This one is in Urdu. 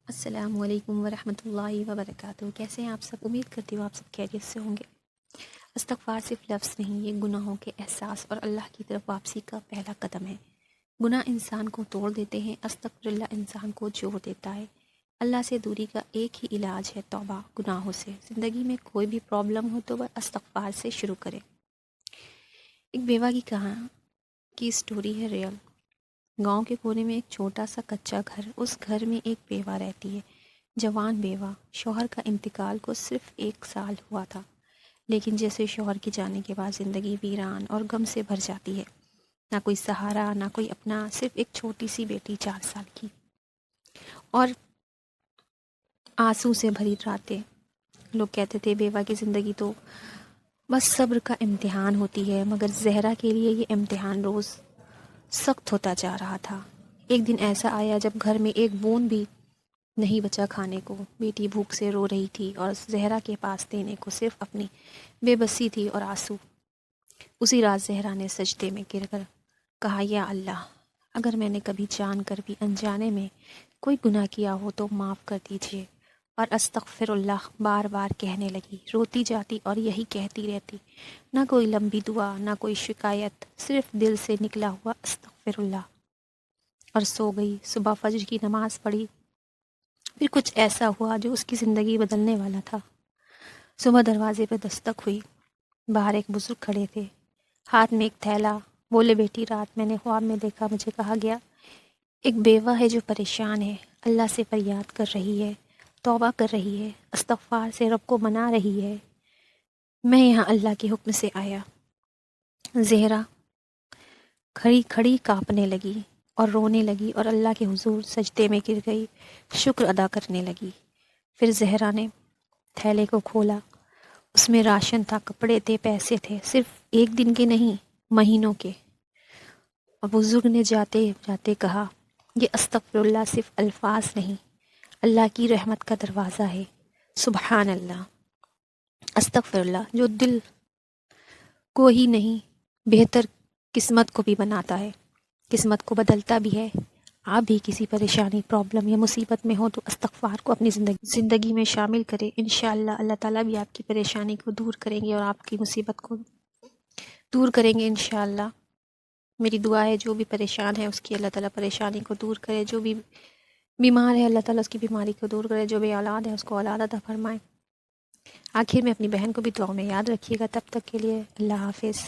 السلام علیکم ورحمۃ اللہ وبرکاتہ۔ کیسے ہیں آپ سب؟ امید کرتی ہوں آپ سب خیریت سے ہوں گے۔ استغفار صرف لفظ نہیں، یہ گناہوں کے احساس اور اللہ کی طرف واپسی کا پہلا قدم ہے۔ گناہ انسان کو توڑ دیتے ہیں، استغفر اللہ انسان کو جوڑ دیتا ہے۔ اللہ سے دوری کا ایک ہی علاج ہے توبہ گناہوں سے۔ زندگی میں کوئی بھی پرابلم ہو تو وہ استغفار سے شروع کرے۔ ایک بیوہ کی کہاں کی سٹوری ہے ریئل۔ گاؤں کے کونے میں ایک چھوٹا سا کچا گھر، اس گھر میں ایک بیوہ رہتی ہے، جوان بیوہ۔ شوہر کا انتقال کو صرف 1 سال ہوا تھا، لیکن جیسے شوہر کے جانے کے بعد زندگی ویران اور غم سے بھر جاتی ہے۔ نہ کوئی سہارا، نہ کوئی اپنا، صرف ایک چھوٹی سی بیٹی 4 سال کی، اور آنسو سے بھری راتیں۔ لوگ کہتے تھے بیوہ کی زندگی تو بس صبر کا امتحان ہوتی ہے، مگر زہرا کے لیے یہ امتحان روز سخت ہوتا جا رہا تھا۔ ایک دن ایسا آیا جب گھر میں ایک بوند بھی نہیں بچا کھانے کو۔ بیٹی بھوک سے رو رہی تھی اور زہرا کے پاس دینے کو صرف اپنی بے بسی تھی اور آنسو۔ اسی رات زہرا نے سجدے میں گر کر کہا، یا اللہ، اگر میں نے کبھی جان کر بھی انجانے میں کوئی گناہ کیا ہو تو معاف کر دیجیے۔ اور استغفر اللہ بار بار کہنے لگی، روتی جاتی اور یہی کہتی رہتی۔ نہ کوئی لمبی دعا، نہ کوئی شکایت، صرف دل سے نکلا ہوا استغفر اللہ، اور سو گئی۔ صبح فجر کی نماز پڑھی، پھر کچھ ایسا ہوا جو اس کی زندگی بدلنے والا تھا۔ صبح دروازے پہ دستک ہوئی، باہر ایک بزرگ کھڑے تھے، ہاتھ میں ایک تھیلا۔ بولے، بیٹی، رات میں نے خواب میں دیکھا، مجھے کہا گیا ایک بیوہ ہے جو پریشان ہے، اللہ سے فریاد کر رہی ہے، توبہ کر رہی ہے، استغفار سے رب کو منا رہی ہے۔ میں یہاں اللہ کے حکم سے آیا۔ زہرا کھڑی کھڑی کانپنے لگی اور رونے لگی اور اللہ کے حضور سجدے میں گر گئی، شکر ادا کرنے لگی۔ پھر زہرا نے تھیلے کو کھولا، اس میں راشن تھا، کپڑے تھے، پیسے تھے، صرف 1 دن کے نہیں، مہینوں کے۔ اور بزرگ نے جاتے جاتے کہا، یہ استغفر اللہ صرف الفاظ نہیں، اللہ کی رحمت کا دروازہ ہے۔ سبحان اللہ۔ استغفر اللہ جو دل کو ہی نہیں، بہتر قسمت کو بھی بناتا ہے، قسمت کو بدلتا بھی ہے۔ آپ بھی کسی پریشانی، پرابلم یا مصیبت میں ہو تو استغفار کو اپنی زندگی میں شامل کریں۔ انشاءاللہ اللہ تعالیٰ بھی آپ کی پریشانی کو دور کریں گے اور آپ کی مصیبت کو دور کریں گے انشاءاللہ۔ میری دعا ہے جو بھی پریشان ہے اس کی اللہ تعالیٰ پریشانی کو دور کرے، جو بھی بیمار ہے اللہ تعالیٰ اس کی بیماری کو دور کرے، جو بے اولاد ہے اس کو اولاد عطا فرمائے۔ آخر میں اپنی بہن کو بھی دعاؤں میں یاد رکھیے گا۔ تب تک کے لیے اللہ حافظ۔